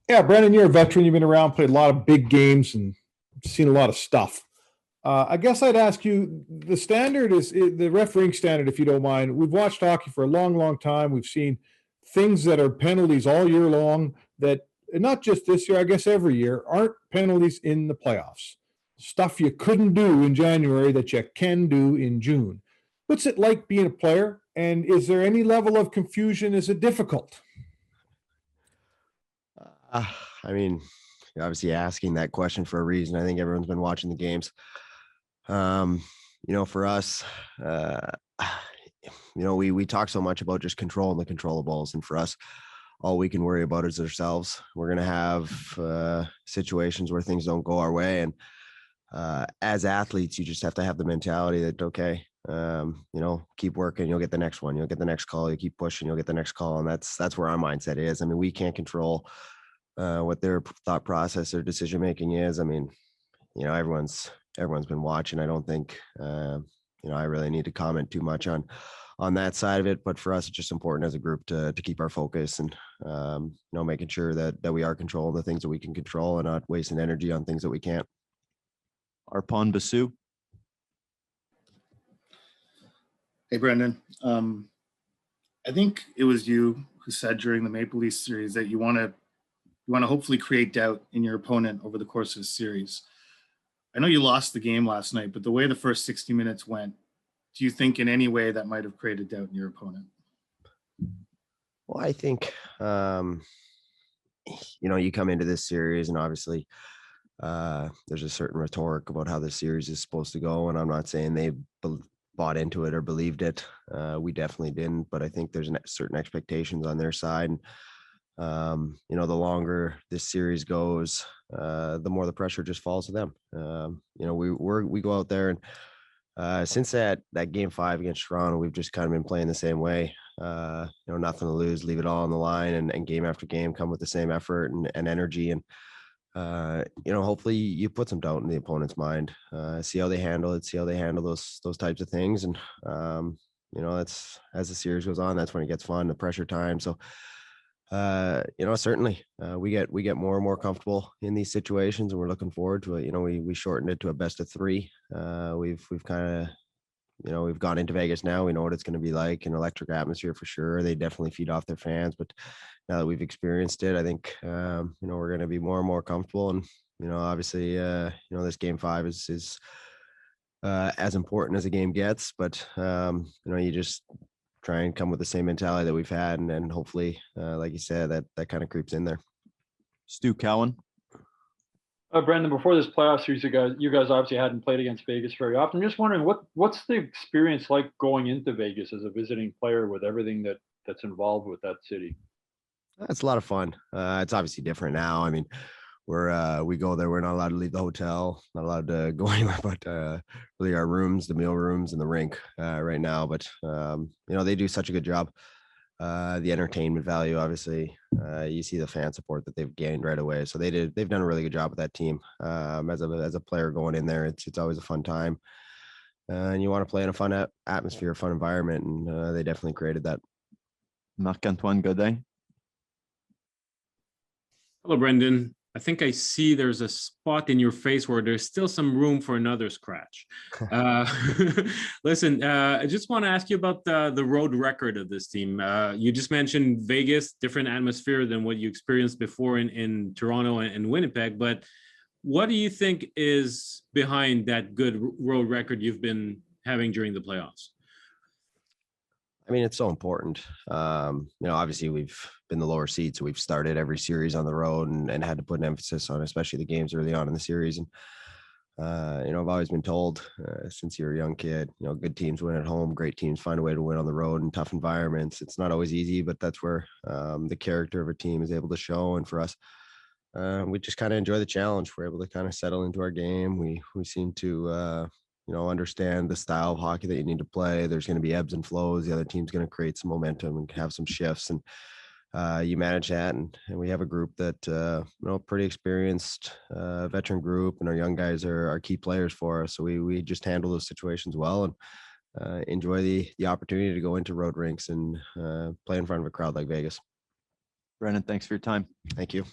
Yeah, Brendan, you're a veteran. You've been around, played a lot of big games, and seen a lot of stuff. I guess I'd ask you, the standard is the refereeing standard, if you don't mind. We've watched hockey for a long, long time. We've seen things that are penalties all year long that, not just this year, I guess every year, aren't penalties in the playoffs. Stuff you couldn't do in January that you can do in June. What's it like being a player? And is there any level of confusion? Is it difficult? Uh, I mean, you're obviously asking that question for a reason. I think everyone's been watching the games. Um, for us, uh, we talk so much about just controlling the controllables, and for us, all we can worry about is ourselves. We're gonna have situations where things don't go our way, and as athletes, you just have to have the mentality that okay, keep working, you'll get the next one, you'll get the next call, you keep pushing, you'll get the next call, and that's where our mindset is. I mean, we can't control what their thought process or decision making is. I mean, everyone's been watching. I don't think I really need to comment too much on that side of it. But for us, it's just important as a group to keep our focus and making sure that we are controlling the things that we can control and not wasting energy on things that we can't. Arpon Basu. Hey, Brendan. I think it was you who said during the Maple Leafs series that you want to hopefully create doubt in your opponent over the course of the series. I know you lost the game last night, but the way the first 60 minutes went, do you think in any way that might have created doubt in your opponent? Well, I think, you come into this series and obviously there's a certain rhetoric about how this series is supposed to go. And I'm not saying they bought into it or believed it. We definitely didn't, but I think there's certain expectations on their side. And, the longer this series goes, the more the pressure just falls to them. We go out there and since that game 5 against Toronto, we've just kind of been playing the same way. Nothing to lose, leave it all on the line, and game after game come with the same effort and energy. And hopefully you put some doubt in the opponent's mind, see how they handle it, see how they handle those types of things. And, that's as the series goes on, that's when it gets fun, the pressure time. So, certainly we get more and more comfortable in these situations, and we're looking forward to it. We shortened it to a best of 3. We've kind of, we've gone into Vegas now. We know what it's going to be like, an electric atmosphere for sure. They definitely feed off their fans, but now that we've experienced it, I think, we're going to be more and more comfortable. And, obviously, this game 5 is as important as a game gets, but, you just try and come with the same mentality that we've had. And hopefully, like you said, that kind of creeps in there. Stu Cowan. Brendan, before this playoff series, you guys obviously hadn't played against Vegas very often. I'm just wondering what's the experience like going into Vegas as a visiting player with everything that's involved with that city? It's a lot of fun. It's obviously different now. I mean, we go there, we're not allowed to leave the hotel, not allowed to go anywhere but really our rooms, the meal rooms, and the rink right now. But they do such a good job. The entertainment value, obviously, you see the fan support that they've gained right away. So they've done a really good job with that team. As a player going in there, it's always a fun time, and you want to play in a fun atmosphere, fun environment, and they definitely created that. Marc-Antoine Godin. Hello, Brendan. I think I see there's a spot in your face where there's still some room for another scratch. Listen, I just want to ask you about the road record of this team. You just mentioned Vegas, different atmosphere than what you experienced before in Toronto and Winnipeg. But what do you think is behind that good road record you've been having during the playoffs? I mean, it's so important. Obviously we've been the lower seed, so we've started every series on the road and had to put an emphasis on, especially the games early on in the series. And, I've always been told since you're a young kid, good teams win at home, great teams find a way to win on the road in tough environments. It's not always easy, but that's where the character of a team is able to show. And for us, we just kind of enjoy the challenge. We're able to kind of settle into our game. We seem to, understand the style of hockey that you need to play. There's going to be ebbs and flows. The other team's going to create some momentum and have some shifts, and you manage that. And we have a group that, pretty experienced veteran group, and our young guys are key players for us. So we just handle those situations well and enjoy the opportunity to go into road rinks and play in front of a crowd like Vegas. Brendan, thanks for your time. Thank you.